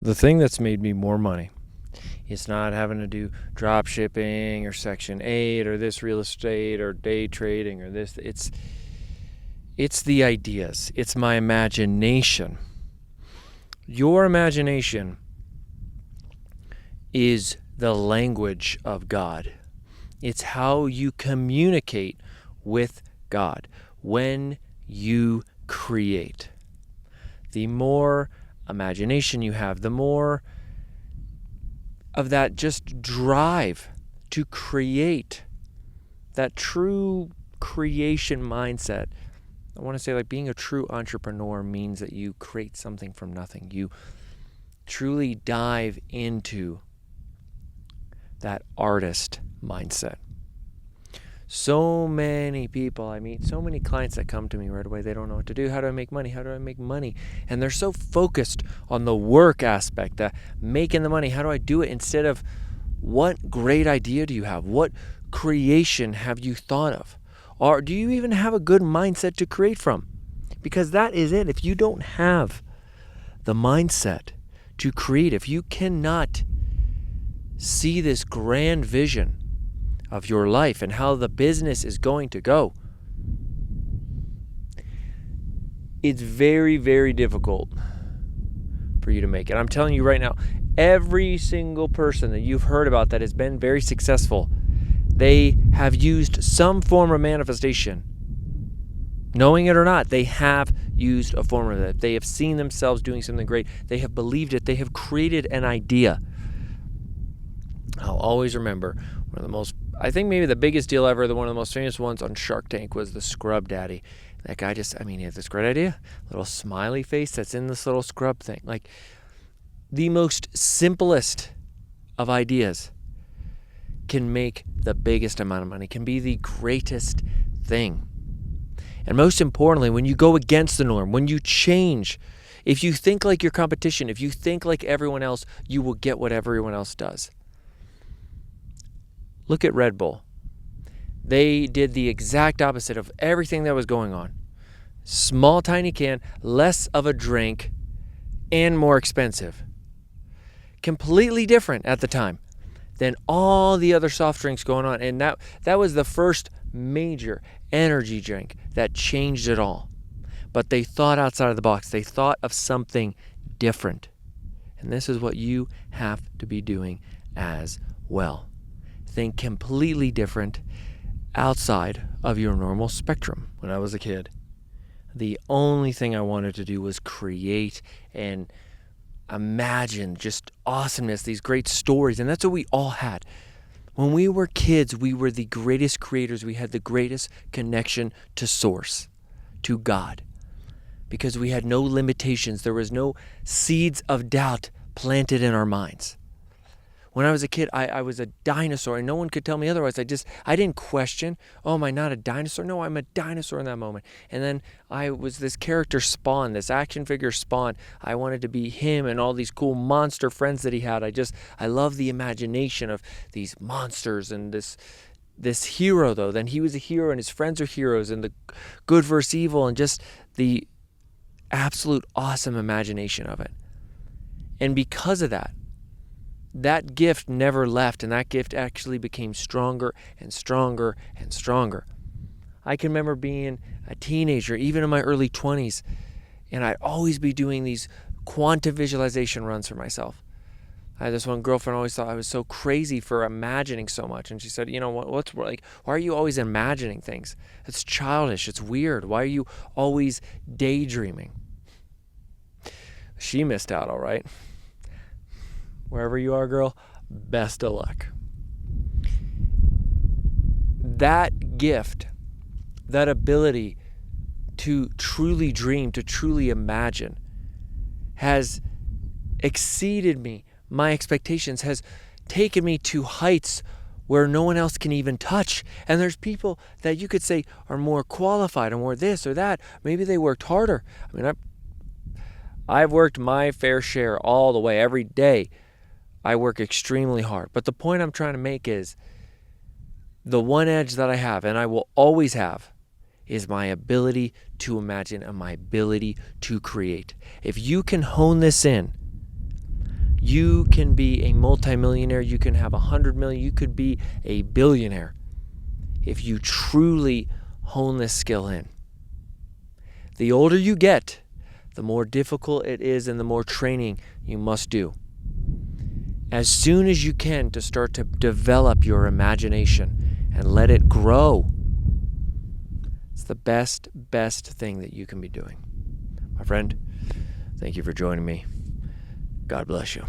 The thing that's made me more money, it's not having to do drop shipping or Section 8 or this real estate or day trading or this. It's the ideas. It's my imagination. Your imagination is the language of God. It's how you communicate with God when you create. The more imagination you have, the more of that just drive to create, that true creation mindset. I want to say, like, being a true entrepreneur means that you create something from nothing. You truly dive into that artist mindset. So many people I meet, so many clients that come to me right away, they don't know what to do. How do I make money? How do I make money? And they're so focused on the work aspect, that making the money. How do I do it? Instead of, what great idea do you have? What creation have you thought of? Or do you even have a good mindset to create from? Because that is it. If you don't have the mindset to create, if you cannot see this grand vision of your life and how the business is going to go, it's very, very difficult for you to make it. I'm telling you right now, every single person that you've heard about that has been very successful, they have used some form of manifestation. Knowing it or not, they have used a form of it. They have seen themselves doing something great. They have believed it. They have created an idea. I'll always remember one of the most, I think maybe the biggest deal ever, one of the most famous ones on Shark Tank, was the Scrub Daddy. That guy he had this great idea, little smiley face that's in this little scrub thing. Like, the most simplest of ideas can make the biggest amount of money, can be the greatest thing. And most importantly, when you go against the norm, when you change, if you think like your competition, if you think like everyone else, you will get what everyone else does. Look at Red Bull. They did the exact opposite of everything that was going on. Small, tiny can, less of a drink, and more expensive. Completely different at the time than all the other soft drinks going on. And that was the first major energy drink that changed it all. But they thought outside of the box. They thought of something different. And this is what you have to be doing as well. Think completely different, outside of your normal spectrum. When I was a kid, the only thing I wanted to do was create and imagine just awesomeness, these great stories. And that's what we all had. When we were kids, we were the greatest creators. We had the greatest connection to source, to God, because we had no limitations. There was no seeds of doubt planted in our minds. When I was a kid, I was a dinosaur, and no one could tell me otherwise. I didn't question, oh, am I not a dinosaur? No, I'm a dinosaur in that moment. And then I was this character Spawn, this action figure Spawn. I wanted to be him and all these cool monster friends that he had. I love the imagination of these monsters and this hero, though. Then he was a hero, and his friends are heroes, and the good versus evil, and just the absolute awesome imagination of it. And because of that gift never left, and that gift actually became stronger and stronger and stronger. I can remember being a teenager, even in my early 20s, and I'd always be doing these quantum visualization runs for myself. I had this one girlfriend always thought I was so crazy for imagining so much, and she said, you know, what's like, why are you always imagining things? It's childish, it's weird. Why are you always daydreaming? She missed out, all right. Wherever you are, girl, best of luck. That gift, that ability to truly dream, to truly imagine, has exceeded my expectations, has taken me to heights where no one else can even touch. And there's people that you could say are more qualified or more this or that. Maybe they worked harder. I mean, I've worked my fair share all the way, every day. I work extremely hard. But the point I'm trying to make is the one edge that I have, and I will always have, is my ability to imagine and my ability to create. If you can hone this in, You can be a multimillionaire. You can have 100 million. You could be a billionaire if you truly hone this skill in. The older you get, the more difficult it is and the more training you must do. As soon as you can, to start to develop your imagination and let it grow. It's the best thing that you can be doing. My friend, thank you for joining me. God bless you.